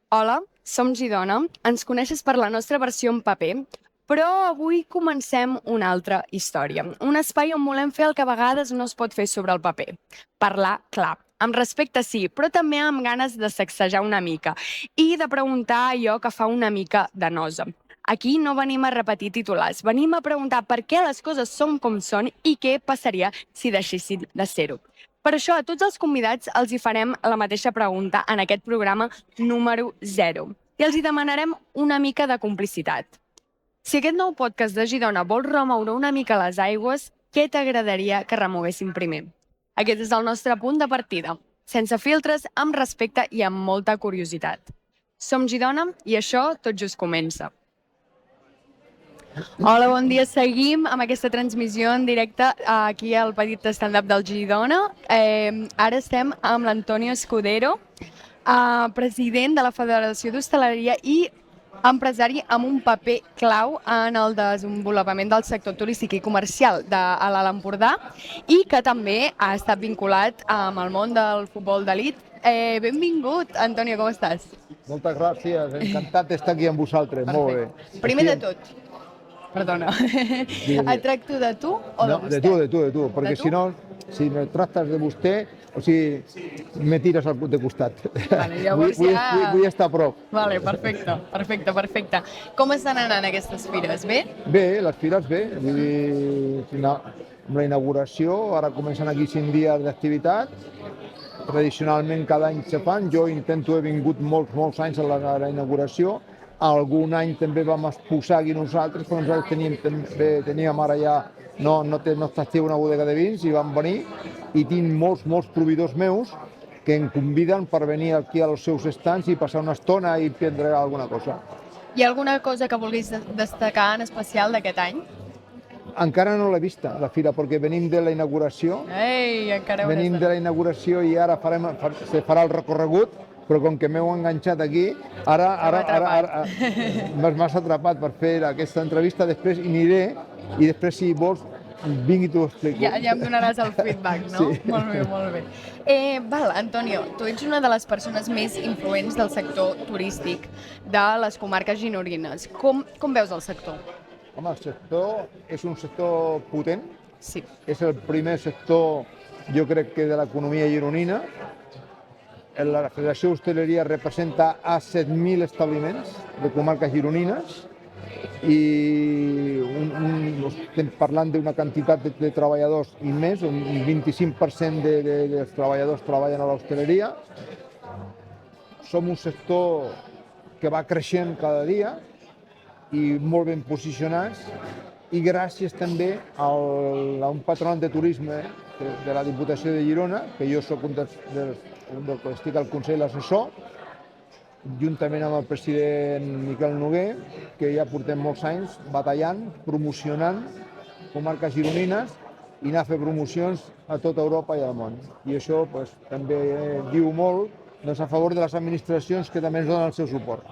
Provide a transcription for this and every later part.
Hola, som Girona, ens coneixes per la nostra versió en paper, però avui comencem una altra història. Un espai on volem fer el que a vegades no es pot fer sobre el paper. Parlar clar. Amb respecte sí, però també amb ganes de sacsejar una mica i de preguntar allò que fa una mica de nosa. Aquí no venim a repetir titulars, venim a preguntar per què les coses són com són i què passaria si deixessin de ser-ho. Per això, a tots els convidats els hi farem la mateixa pregunta en aquest programa número 0 i els hi demanarem una mica de complicitat. Si aquest nou podcast de Girona vol remoure una mica les aigües, què t'agradaria que remoguessin primer? Aquest és el nostre punt de partida, sense filtres, amb respecte i amb molta curiositat. Som Girona i això tot just comença. Hola, bon dia. Seguim amb aquesta transmissió en directe aquí al petit stand-up del Girona. Ara estem amb l'Antonio Escudero, president de la Federació d'Hostaleria i empresari amb un paper clau en el desenvolupament del sector turístic i comercial de l'Alt Empordà i que també ha estat vinculat amb el món del futbol d'elit. Benvingut, Antonio, com estàs? Moltes gràcies, encantat d'estar aquí amb vosaltres, molt bé. Primer de tot, perdona, et tracto de tu o de No, vostè? de tu, perquè De tu? si no, si me tractes de vostè, o sigui, me tires al de costat. Vale, llavors ja- vull estar a prop. Vale, perfecte. Com estan anant aquestes fires? Bé? Bé, les fires bé, vull dir, amb la inauguració, ara comencen aquí 5 dies d'activitat, tradicionalment cada any se fan, jo he vingut molts anys a la inauguració, algun any també vam exposar aquí nosaltres, però nosaltres teníem ara ja, no està una bodega de vins i vam venir i tinc molts proveïdors meus que em conviden per venir aquí als seus estants i passar una estona i prendre alguna cosa. Hi ha alguna cosa que vulguis destacar en especial d'aquest any? Encara no l'he vista, la fira, perquè venim de la inauguració, Ei, encara hauràs venim de la inauguració i ara se farà el recorregut, però com que m'heu enganxat aquí, ara m'has atrapat per fer aquesta entrevista, després hi aniré i després si vols vingui i t'ho explico. Ja em donaràs el feedback, no? Sí. Molt bé. Val, Antonio, tu ets una de les persones més influents del sector turístic de les comarques gironines. Com veus el sector? Home, el sector és un sector potent, Sí. és el primer sector, jo crec que de l'economia gironina. La Federació d'Hostaleria representa a 7.000 establiments de comarques gironines i estem parlant d'una quantitat de treballadors immens, un 25% dels treballadors treballen a l'hostaleria. Som un sector que va creixent cada dia i molt ben posicionats i gràcies també a un patronat de turisme de la Diputació de Girona, que jo soc un que estic al Consell Assessor, juntament amb el president Miquel Noguer, que ja portem molts anys batallant, promocionant comarques gironines i anar a fer promocions a tota Europa i al món. I això també diu molt a favor de les administracions que també ens donen el seu suport.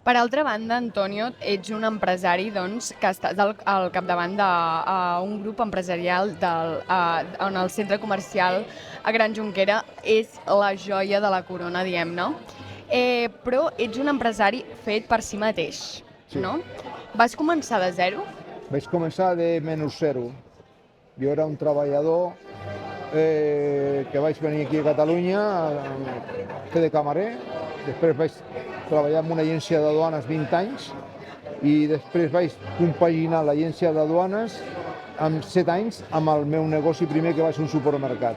Per altra banda, Antonio, ets un empresari que estàs al capdavant d'un grup empresarial on el centre comercial a Gran Jonquera és la joia de la corona, diguem-ne. Però ets un empresari fet per si mateix, Sí. no? Vas començar de zero? Vaig començar de menys zero. Jo era un treballador que vaig venir aquí a Catalunya a fer de camarer, després vaig treballar en una agència de duanes 20 anys i després vaig compaginar l'agència de duanes amb 7 anys amb el meu negoci primer, que va ser un supermercat.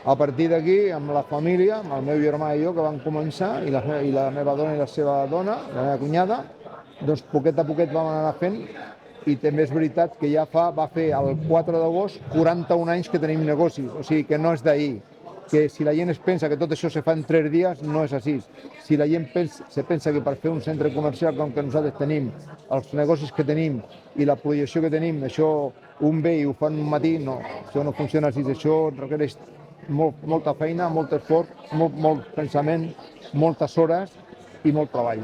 A partir d'aquí, amb la família, amb el meu germà i jo, que vam començar, i la meva dona i la seva dona, la meva cunyada, doncs poquet a poquet vam anar fent, i també és veritat que ja va fer el 4 d'agost 41 anys que tenim negocis, o sigui que no és d'ahir. Que si la gent es pensa que tot això se fa en 3 dies, no és així. Si la gent se pensa que per fer un centre comercial com que nosaltres tenim, els negocis que tenim i la projecció que tenim, això un ve i ho fa en un matí, no, això no funciona així, això requereix molta feina, molt esforç, molt pensament, moltes hores i molt treball.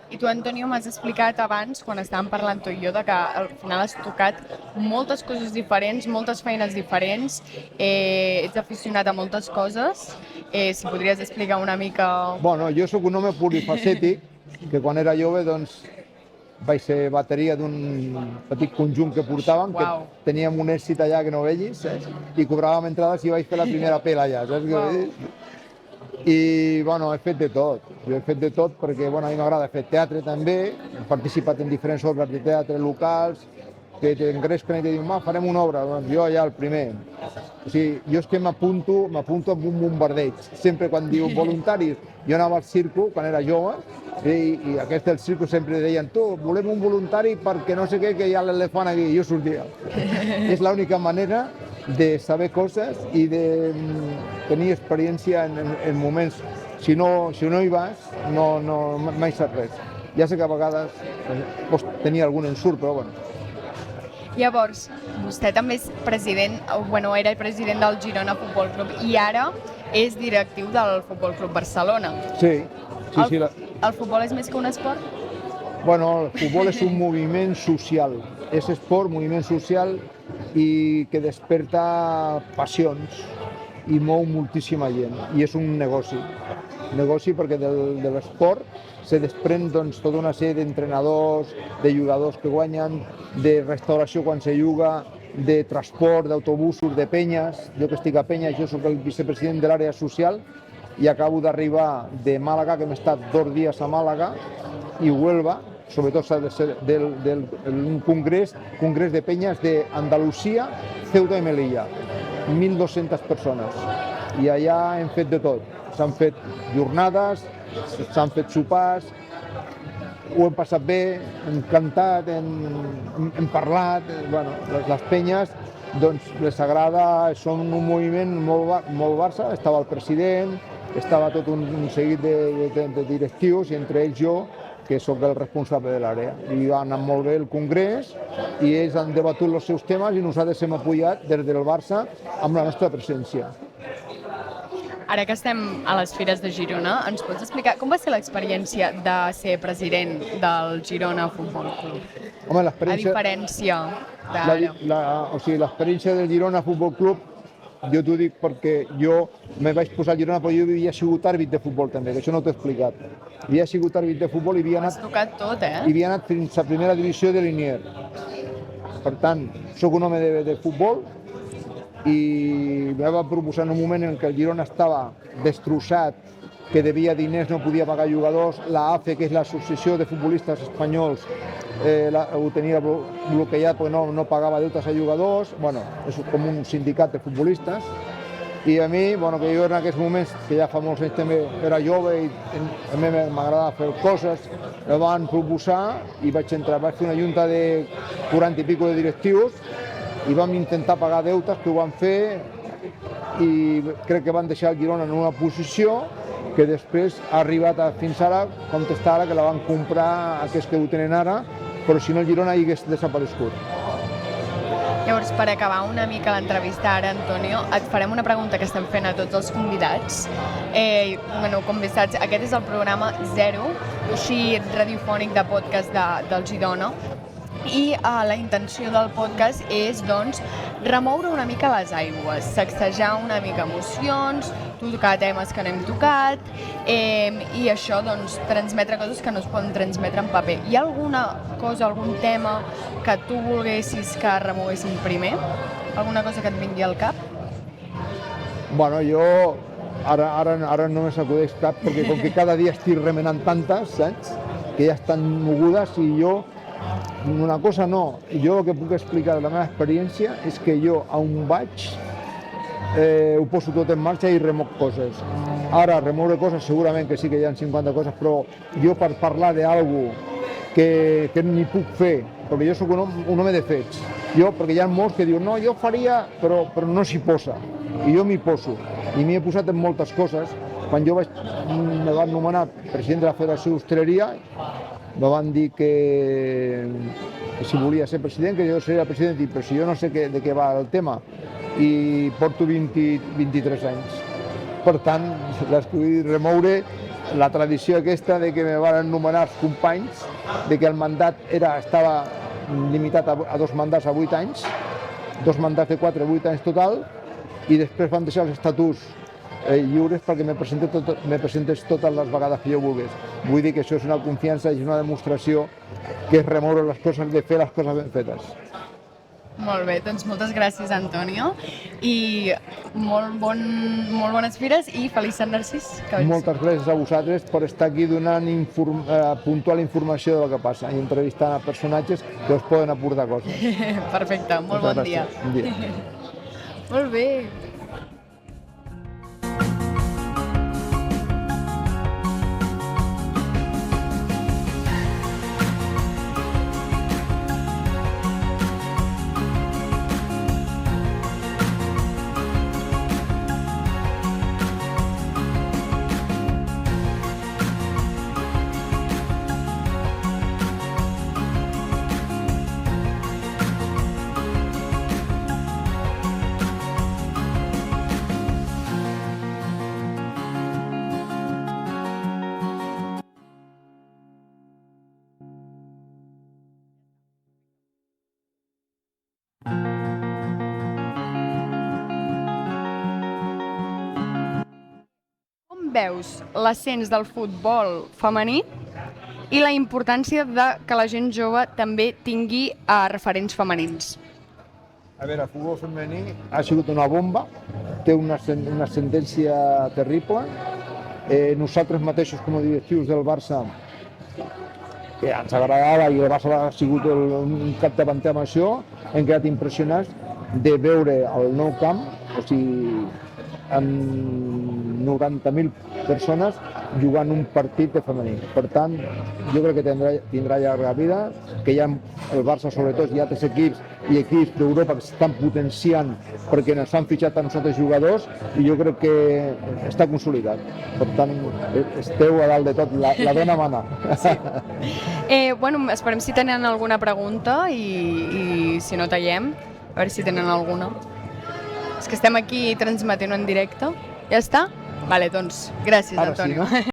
I tu, Antonio, m'has explicat abans, quan estàvem parlant tu i jo, que al final has tocat moltes coses diferents, moltes feines diferents, ets aficionat a moltes coses Si podries explicar una mica... Bueno, jo sóc un home polifacètic, que quan era jove doncs, vaig ser bateria d'un petit conjunt que portàvem, que teníem un èxit allà que no vegis, i cobràvem entrades i vaig fer la primera pela allà, saps què vull dir? I, bueno, he fet de tot. Jo he fet de tot perquè, bueno, a mi m'agrada fer teatre també, he participat en diferents obres de teatre locals, que t'engresquen i te diuen, farem una obra, doncs jo allà el primer. O sigui, jo és que m'apunto amb un bombardeig. Sempre quan diu voluntaris, jo anava al circo quan era jove, i aquests del circo sempre deien, tu, volem un voluntari perquè no sé què, que hi ha l'elefant aquí, i jo sortia. És l'única manera de saber coses i de tenir experiència en moments. Si no hi vas, mai saps res. Ja sé que a vegades pots tenir algun ensurt, però bueno. Llavors, vostè també és president, era el president del Girona Futbol Club i ara és directiu del Futbol Club Barcelona. Sí. El futbol és més que un esport? Bueno, el futbol és un moviment social. És esport, moviment social i que desperta passions i mou moltíssima gent. I és un negoci. Negoci perquè de l'esport se desprèn doncs, tota una sèrie d'entrenadors, de jugadors que guanyen, de restauració quan se juga, de transport, d'autobusos, de penyes. Jo que estic a Penyes, jo soc el vicepresident de l'àrea social i acabo d'arribar de Màlaga, que hem estat 2 dies a Màlaga, i Huelva, sobretot s'ha de ser d'un congrés de penyes d'Andalusia, Ceuta i Melilla, 1.200 persones. I allà hem fet de tot. S'han fet jornades, s'han fet sopars, ho hem passat bé, hem cantat, hem parlat. Bueno, les penyes doncs, les agrada, són un moviment molt Barça, estava el president, estava tot un seguit de directius i entre ells jo, que sóc el responsable de l'àrea. I ha anat molt bé el congrés i ells han debatut els seus temes i nosaltres hem apoyat des del Barça amb la nostra presència. Ara que estem a les Fires de Girona, ens pots explicar com va ser l'experiència de ser president del Girona Futbol Club? Home, l'experiència... A diferència d'ara. O sigui, l'experiència del Girona Futbol Club, jo t'ho dic perquè jo me vaig posar al Girona, però jo havia sigut àrbit de futbol també, que això no t'ho he explicat. Havia sigut àrbit de futbol i havia anat... Has tocat tot, I havia anat fins a primera divisió de Linier. Per tant, sóc un home de futbol, i me va proposar en un moment en què el Girona estava destrossat, que devia diners, no podia pagar jugadors, la AFE, que és l'Associació de Futbolistes Espanyols, ho tenia bloquejat perquè no pagava deutes a jugadors, bueno, és com un sindicat de futbolistes, i a mi, bueno, que jo en aquests moments, que ja fa molts anys també era jove i a mi m'agradava fer coses, me van proposar i vaig entrar, vaig fer una junta de 40 i pico de directius i vam intentar pagar deutes, que ho van fer, i crec que van deixar el Girona en una posició que després ha arribat fins ara, com està ara, que la van comprar aquests que ho tenen ara, però si no el Girona hi hagués desaparegut. Llavors, per acabar una mica l'entrevista ara, Antonio, et farem una pregunta que estem fent a tots els convidats. Com bé saps, aquest és el programa 0, així radiofònic de podcast del Girona, i la intenció del podcast és, doncs, remoure una mica les aigües, sacsejar una mica emocions, tocar temes que no hem tocat, i això, doncs, transmetre coses que no es poden transmetre en paper. Hi ha alguna cosa, algun tema que tu volguessis que remoguéssim primer? Alguna cosa que et vingui al cap? Bueno, jo ara no me s'acudeix cap, perquè com que cada dia estic remenant tantes, saps? Que ja estan mogudes, i jo una cosa no, jo el que puc explicar de la meva experiència és que jo on vaig ho poso tot en marxa i remoc coses. Ara, remoure coses segurament que sí que hi ha 50 coses, però jo per parlar d'alguna que ni puc fer, perquè jo soc un home de fets, perquè hi ha molts que diuen no, jo faria, però no s'hi posa, i jo m'hi poso, i m'hi he posat en moltes coses. Quan jo me van nomenar president de la Federació d'Hostaleria, me van dir que si volia ser president, que jo seria president, però si jo no sé de què va el tema, i porto 23 anys. Per tant, vull remoure la tradició aquesta de que me van nomenar els companys, de que el mandat estava limitat a 2 mandats a 8 anys, 2 mandats de 4 a 8 anys total, i després van deixar els estatuts lliures perquè me presentés totes les vegades que jo volgués. Vull dir que això és una confiança i és una demostració que és remoure les coses, de fer les coses ben fetes. Molt bé, doncs moltes gràcies, Antonio, i molt bones fires i feliç Sant Narcís. Moltes gràcies a vosaltres per estar aquí donant puntual informació del que passa i entrevistant a personatges que us poden aportar coses. Perfecte, molt bon dia. Bon dia. Molt bé. Com veus l'ascens del futbol femení i la importància de que la gent jove també tingui referents femenins? A veure, el futbol femení ha sigut una bomba, té una ascendència terrible. Nosaltres mateixos, com a directius del Barça, que ens agradava i el Barça ha sigut un capdavanter amb això, hem quedat impressionats de veure el nou camp, o sigui, amb 90.000 persones jugant un partit de femení. Per tant, jo crec que tindrà llarga vida, que hi ha el Barça, sobretot, hi ha altres equips i equips d'Europa que s'estan potenciant perquè ens han fitxat a nosaltres jugadors i jo crec que està consolidat. Per tant, esteu a dalt de tot, la dona mana. Sí. Esperem si tenen alguna pregunta i si no tallem, a veure si tenen alguna. És que estem aquí transmetent en directe. Ja està? Vale, doncs, gràcies, Antonio.